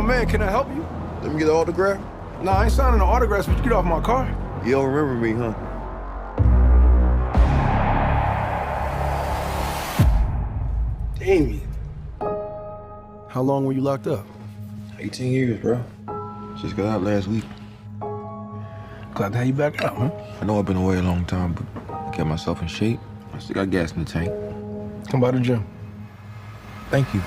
man. Can I help you? Let me get an autograph. Nah, I ain't signing no autographs, but you get off my car. You don't remember me, huh? Damien. How long were you locked up? 18 years, bro. Just got out last week. Glad to have you back out, huh? I know I've been away a long time, but I kept myself in shape. I still got gas in the tank. Come by the gym. Thank you.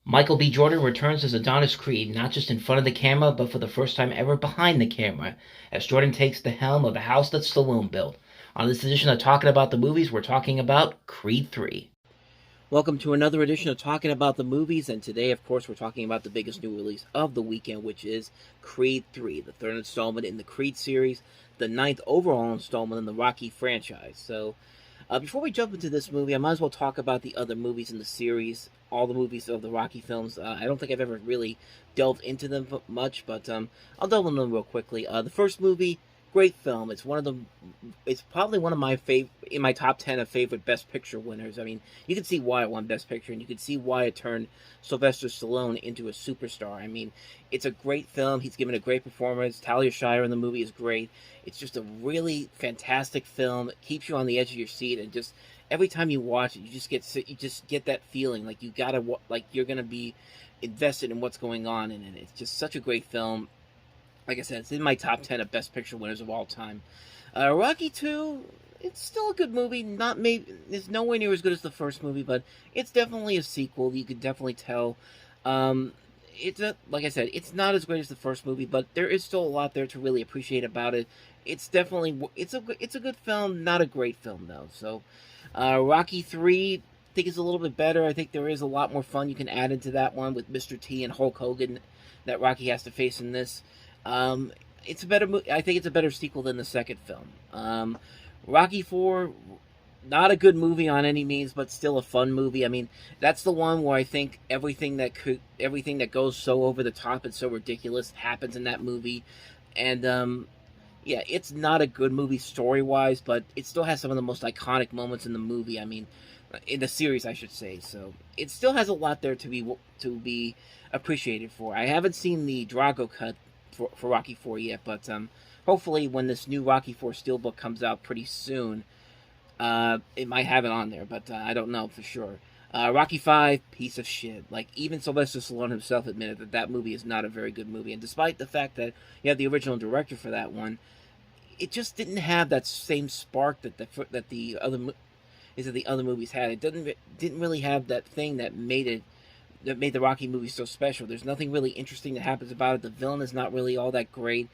Michael B. Jordan returns as Adonis Creed, not just in front of the camera, but for the first time ever behind the camera, as Jordan takes the helm of the house that Stallone built. On this edition of Talking About the Movies, we're talking about Creed 3. Welcome to another edition of Talking About the Movies, and today, of course, we're talking about the biggest new release of the weekend, which is Creed 3, the third installment in the Creed series, the ninth overall installment in the Rocky franchise. So, before we jump into this movie, I might as well talk about the other movies in the series, all the movies of the Rocky films. I don't think I've ever really delved into them much, but I'll delve into them real quickly. The first movie, great film. It's probably one of my in my top 10 of favorite Best Picture winners. I mean, you can see why it won Best Picture, and you can see why it turned Sylvester Stallone into a superstar. I mean, it's a great film. He's given a great performance. Talia Shire in the movie is great. It's just a really fantastic film. It keeps you on the edge of your seat, and just every time you watch it, you just get that feeling like you're gonna be invested in what's going on in it. It's just such a great film. Like I said, it's in my top 10 of Best Picture winners of all time. Rocky 2, it's still a good movie. It's nowhere near as good as the first movie, but it's definitely a sequel. You could definitely tell. Like I said, it's not as great as the first movie, but there is still a lot there to really appreciate about it. It's a good film, not a great film though. So, Rocky 3, I think is a little bit better. I think there is a lot more fun you can add into that one with Mr. T and Hulk Hogan that Rocky has to face in this. It's a better I think it's a better sequel than the second film. Rocky 4, not a good movie on any means, but still a fun movie. I mean, that's the one where I think everything that goes so over the top and so ridiculous happens in that movie. And yeah, it's not a good movie story-wise, but it still has some of the most iconic moments in the movie. I mean, in the series, I should say. So it still has a lot there to be appreciated for. I haven't seen the Drago cut for Rocky 4 yet, but hopefully when this new Rocky 4 Steelbook comes out pretty soon, it might have it on there, but I don't know for sure. Rocky 5, piece of shit. Like, even Sylvester Stallone himself admitted that movie is not a very good movie, and despite the fact that you have the original director for that one, it just didn't have that same spark that the other movies had. It didn't really have that thing that made the Rocky movie so special. There's nothing really interesting that happens about it. The villain is not really all that great.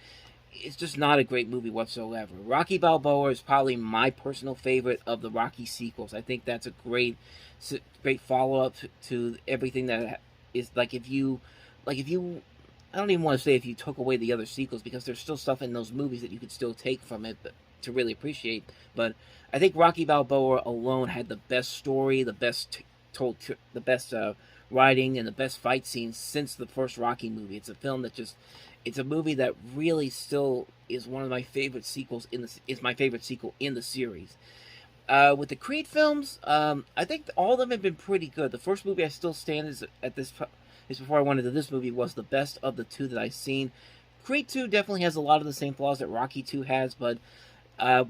It's just not a great movie whatsoever. Rocky Balboa is probably my personal favorite of the Rocky sequels. I think that's a great follow-up to everything that is, I don't even want to say if you took away the other sequels, because there's still stuff in those movies that you could still take from it to really appreciate. But I think Rocky Balboa alone had the best story, the best writing, and the best fight scenes since the first Rocky movie. It's a movie that really still is one of my favorite sequels is my favorite sequel in the series. With the Creed films, I think all of them have been pretty good. The first movie I still stand is before I went into this movie, was the best of the two that I've seen. Creed 2 definitely has a lot of the same flaws that Rocky 2 has, but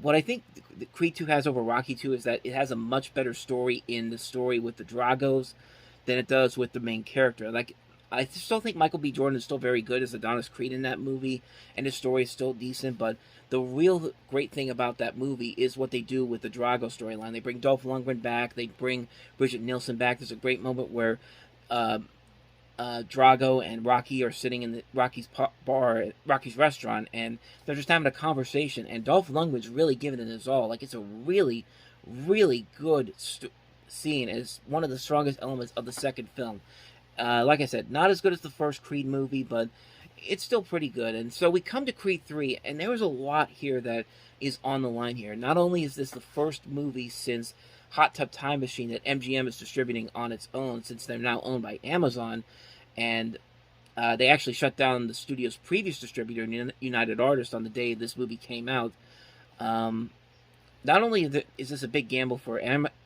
what I think the Creed 2 has over Rocky 2 is that it has a much better story in the story with the Dragos than it does with the main character. Like, I still think Michael B. Jordan is still very good as Adonis Creed in that movie, and his story is still decent, but the real great thing about that movie is what they do with the Drago storyline. They bring Dolph Lundgren back, they bring Bridget Nielsen back. There's a great moment where Drago and Rocky are sitting in Rocky's restaurant, and they're just having a conversation, and Dolph Lundgren's really giving it his all. Like, it's a really, really good scene. It's one of the strongest elements of the second film. Like I said, not as good as the first Creed movie, but it's still pretty good. And so we come to Creed 3, and there was a lot here that is on the line here. Not only is this the first movie since Hot Tub Time Machine that MGM is distributing on its own, since they're now owned by Amazon, and they actually shut down the studio's previous distributor, United Artists, on the day this movie came out. not only is this a big gamble for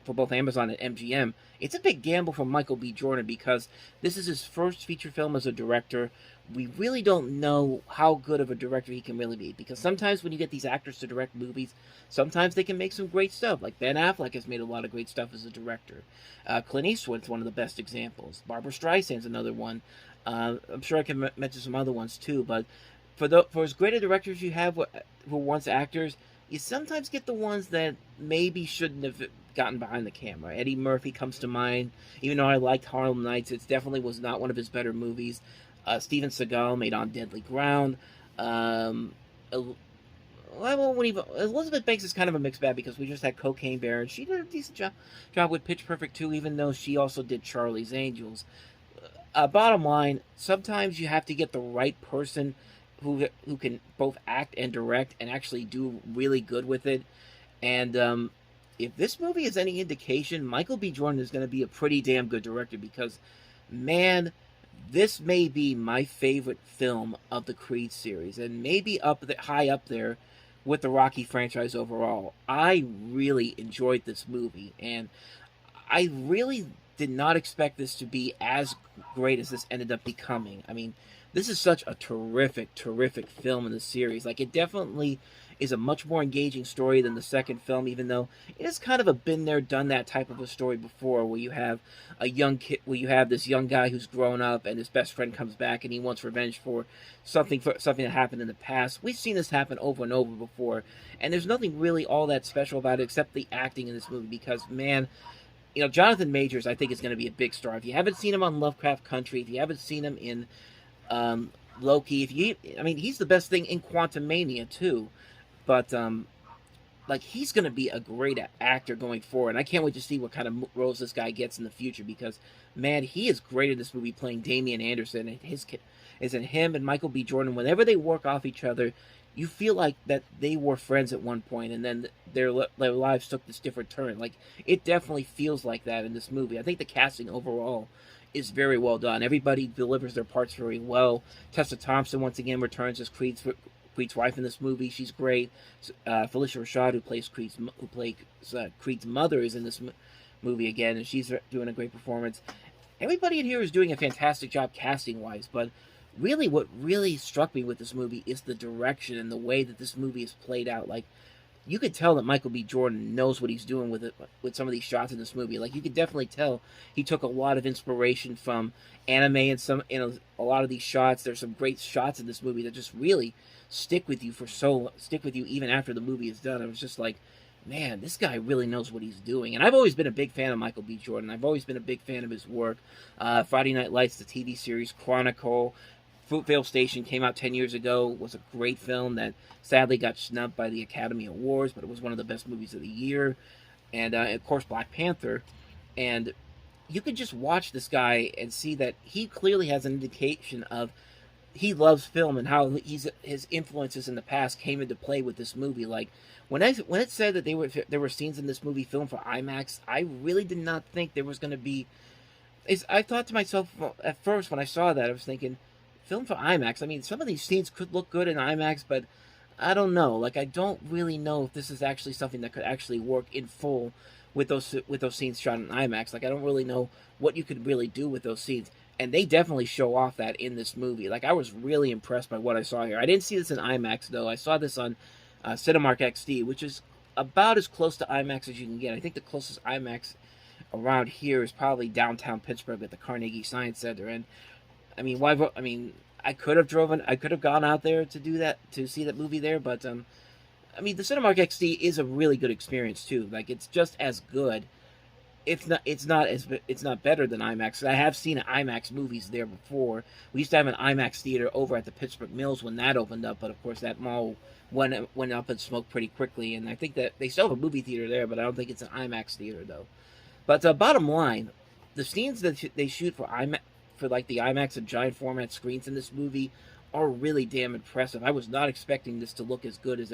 both Amazon and MGM, it's a big gamble for Michael B. Jordan because this is his first feature film as a director. We really don't know how good of a director he can really be, because sometimes when you get these actors to direct movies, sometimes they can make some great stuff. Like Ben Affleck has made a lot of great stuff as a director. Clint Eastwood's one of the best examples. Barbara Streisand's another one. I'm sure I can mention some other ones too, but for as great a directors you have who were once actors, you sometimes get the ones that maybe shouldn't have gotten behind the camera. Eddie Murphy comes to mind. Even though I liked Harlem Nights, it definitely was not one of his better movies. Steven Seagal made On Deadly Ground. Elizabeth Banks is kind of a mixed bag because we just had Cocaine Bear, and she did a decent job with Pitch Perfect 2, even though she also did Charlie's Angels. Bottom line, sometimes you have to get the right person who can both act and direct and actually do really good with it. And if this movie is any indication, Michael B. Jordan is going to be a pretty damn good director because, man, this may be my favorite film of the Creed series, and maybe high up there with the Rocky franchise overall. I really enjoyed this movie, and I really did not expect this to be as great as this ended up becoming. I mean, this is such a terrific film in the series. Like, it definitely is a much more engaging story than the second film, even though it is kind of a been there, done that type of a story before, where you have a young kid, where you have this young guy who's grown up and his best friend comes back and he wants revenge for something that happened in the past. We've seen this happen over and over before, and there's nothing really all that special about it except the acting in this movie because, man, you know, Jonathan Majors, I think, is going to be a big star. If you haven't seen him on Lovecraft Country, if you haven't seen him in Loki, he's the best thing in Quantumania too. But he's going to be a great actor going forward. And I can't wait to see what kind of roles this guy gets in the future because, man, he is great in this movie playing Damian Anderson. And him and Michael B. Jordan, whenever they work off each other, you feel like that they were friends at one point, and then their lives took this different turn. Like, it definitely feels like that in this movie. I think the casting overall is very well done. Everybody delivers their parts very well. Tessa Thompson once again returns as Creed's wife in this movie. She's great. Felicia Rashad, who plays Creed's mother, is in this movie again, and she's doing a great performance. Everybody in here is doing a fantastic job casting-wise, but really what really struck me with this movie is the direction and the way that this movie is played out. Like, you could tell that Michael B. Jordan knows what he's doing with it, with some of these shots in this movie. Like, you could definitely tell he took a lot of inspiration from anime and a lot of these shots. There's some great shots in this movie that just really stick with you even after the movie is done. I was just like, man, this guy really knows what he's doing. And I've always been a big fan of Michael B. Jordan. I've always been a big fan of his work. Friday Night Lights, the TV series, Chronicle, Fruitvale Station came out 10 years ago, was a great film that sadly got snubbed by the Academy Awards, but it was one of the best movies of the year. And, of course, Black Panther. And you could just watch this guy and see that he clearly has an indication of he loves film and how his influences in the past came into play with this movie. Like, when it said that there were scenes in this movie filmed for IMAX, I really did not think there was going to be... I thought to myself at first when I saw that, I was thinking, film for IMAX. I mean, some of these scenes could look good in IMAX, but I don't know. Like, I don't really know if this is actually something that could actually work in full with those scenes shot in IMAX. Like, I don't really know what you could really do with those scenes. And they definitely show off that in this movie. Like, I was really impressed by what I saw here. I didn't see this in IMAX, though. I saw this on Cinemark XD, which is about as close to IMAX as you can get. I think the closest IMAX around here is probably downtown Pittsburgh at the Carnegie Science Center. And I mean, I could have gone out there to do that, to see that movie there, but the Cinemark XD is a really good experience too. Like, it's just as good. It's not better than IMAX. I have seen IMAX movies there before. We used to have an IMAX theater over at the Pittsburgh Mills when that opened up, but of course that mall went up in smoke pretty quickly, and I think that they still have a movie theater there, but I don't think it's an IMAX theater though. But bottom line, the scenes that they shoot for IMAX, for like the IMAX and giant format screens in this movie, are really damn impressive. I was not expecting this to look as good as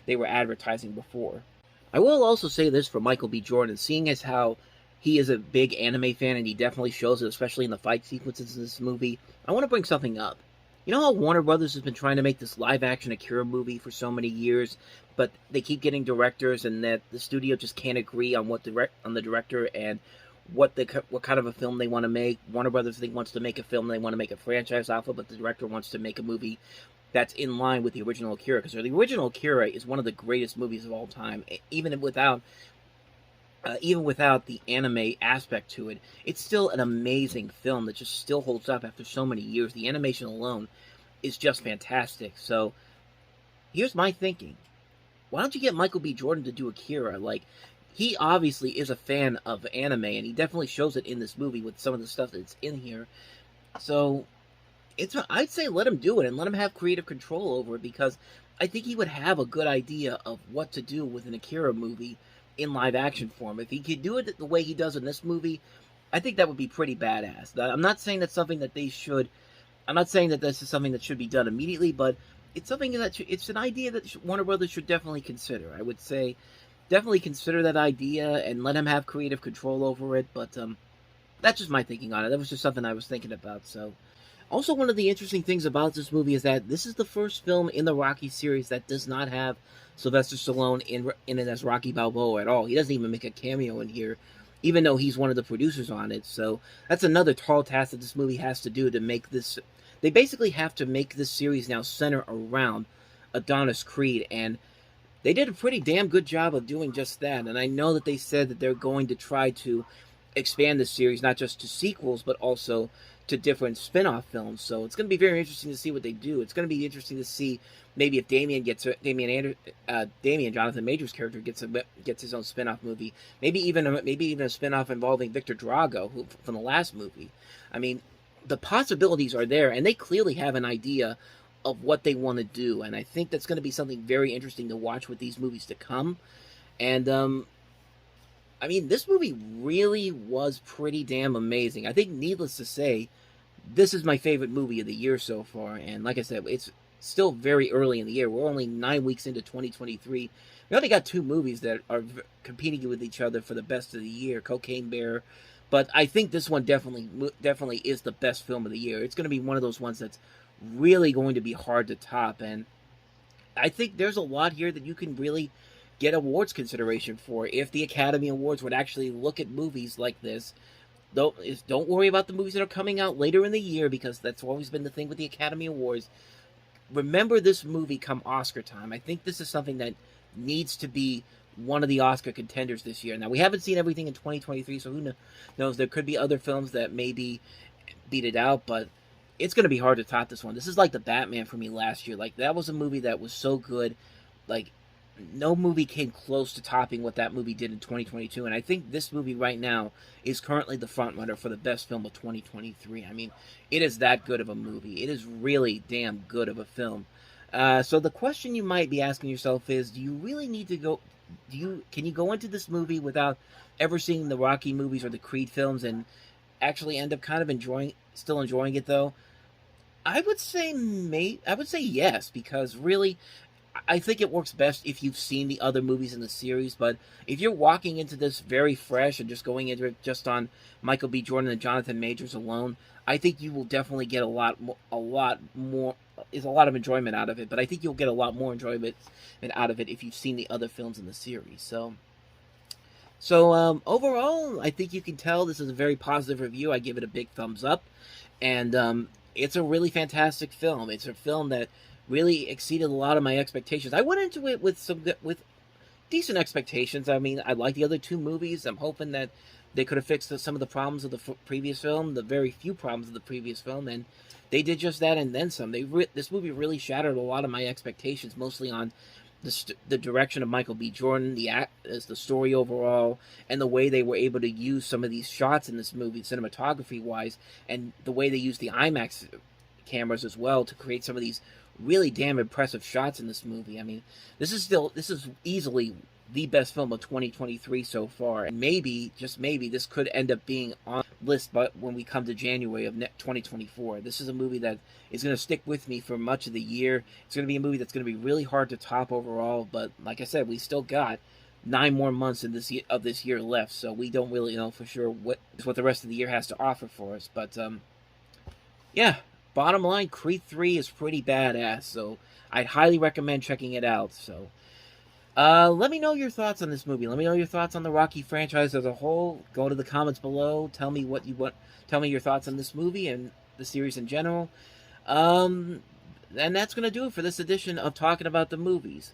they were advertising before. I will also say this for Michael B. Jordan, seeing as how he is a big anime fan, and he definitely shows it, especially in the fight sequences in this movie, I want to bring something up. You know how Warner Brothers has been trying to make this live-action Akira movie for so many years, but they keep getting directors, and that the studio just can't agree on on the director and what kind of a film they want to make. Warner Brothers wants to make a film they want to make a franchise off of, but the director wants to make a movie that's in line with the original Akira, because the original Akira is one of the greatest movies of all time, even without the anime aspect to it. It's still an amazing film that just still holds up after so many years. The animation alone is just fantastic. So here's my thinking: why don't you get Michael B. Jordan to do Akira? Like, he obviously is a fan of anime, and he definitely shows it in this movie with some of the stuff that's in here. So I'd say let him do it and let him have creative control over it, because I think he would have a good idea of what to do with an Akira movie in live action form. If he could do it the way he does in this movie, I think that would be pretty badass. I'm not saying that's something that they should. I'm not saying that this is something that should be done immediately, but it's something that it's an idea that Warner Brothers should definitely consider. I would say definitely consider that idea and let him have creative control over it. But that's just my thinking on it. That was just something I was thinking about. So, also, one of the interesting things about this movie is that this is the first film in the Rocky series that does not have Sylvester Stallone in it as Rocky Balboa at all. He doesn't even make a cameo in here, even though he's one of the producers on it. So that's another tall task that this movie has to do to make this. They basically have to make this series now center around Adonis Creed, and they did a pretty damn good job of doing just that. And I know that they said that they're going to try to expand the series not just to sequels, but also to different spin-off films. So it's going to be very interesting to see what they do. It's going to be interesting to see maybe if Jonathan Major's character gets his own spin-off movie. Maybe even a spin-off involving Victor Drago from the last movie. I mean, the possibilities are there, and they clearly have an idea of what they want to do. And I think that's going to be something very interesting to watch with these movies to come. And I mean, this movie really was pretty damn amazing. I think, needless to say, this is my favorite movie of the year so far. And like I said, it's still very early in the year. We're only 9 weeks into 2023. We only got 2 movies that are competing with each other for the best of the year, Cocaine Bear. But I think this one definitely is the best film of the year. It's going to be one of those ones that's really going to be hard to top. And I think there's a lot here that you can really get awards consideration for if the Academy Awards would actually look at movies like this. Don't worry about the movies that are coming out later in the year, because that's always been the thing with the Academy Awards. Remember this movie come Oscar time. I think this is something that needs to be one of the Oscar contenders this year. Now, we haven't seen everything in 2023, so who knows? There could be other films that maybe beat it out, but it's going to be hard to top this one. This is like the Batman for me last year. Like, that was a movie that was so good. Like, no movie came close to topping what that movie did in 2022, and I think this movie right now is currently the frontrunner for the best film of 2023. I mean, it is that good of a movie. It is really damn good of a film. So the question you might be asking yourself is, do you really need to go... Can you go into this movie without ever seeing the Rocky movies or the Creed films and actually end up kind of still enjoying it, though? I would say yes, because really, I think it works best if you've seen the other movies in the series. But if you're walking into this very fresh and just going into it just on Michael B. Jordan and Jonathan Majors alone, I think you will definitely get a lot of enjoyment out of it. But I think you'll get a lot more enjoyment out of it if you've seen the other films in the series. So overall, I think you can tell this is a very positive review. I give it a big thumbs up, and it's a really fantastic film. It's a film that really exceeded a lot of my expectations. I went into it with decent expectations. I mean, I like the other 2 movies. I'm hoping that they could have fixed some of the problems of the previous film, the very few problems of the previous film, and they did just that and then some. This movie really shattered a lot of my expectations, mostly on the direction of Michael B. Jordan, the story overall, and the way they were able to use some of these shots in this movie, cinematography-wise, and the way they used the IMAX cameras as well to create some of these really damn impressive shots in this movie. I mean, this is easily the best film of 2023 so far, and maybe, just maybe, this could end up being on the list but when we come to January of 2024. This is a movie that is going to stick with me for much of the year. It's going to be a movie that's going to be really hard to top overall, but like I said, we still got 9 more months of this year left, so we don't really know for sure what the rest of the year has to offer for us. But yeah, bottom line, Creed 3 is pretty badass, so I'd highly recommend checking it out. So, let me know your thoughts on this movie. Let me know your thoughts on the Rocky franchise as a whole. Go to the comments below. Tell me what you want. Tell me your thoughts on this movie and the series in general. And that's going to do it for this edition of Talking About the Movies.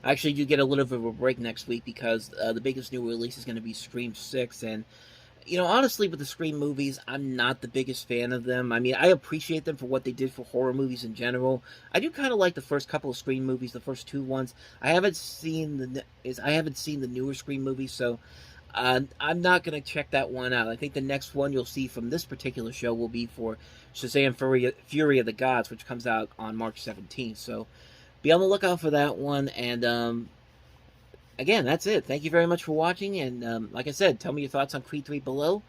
I actually do get a little bit of a break next week because the biggest new release is going to be Scream 6. And, you know, honestly, with the Scream movies, I'm not the biggest fan of them. I mean, I appreciate them for what they did for horror movies in general. I do kind of like the first couple of Scream movies, the first 2 ones. I haven't seen the newer Scream movies, so I'm not going to check that one out. I think the next one you'll see from this particular show will be for Shazam! Fury of the Gods, which comes out on March 17th. So be on the lookout for that one. And again, that's it. Thank you very much for watching. And like I said, tell me your thoughts on Creed 3 below.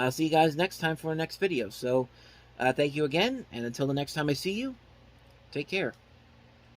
See you guys next time for our next video. So thank you again. And until the next time I see you, take care.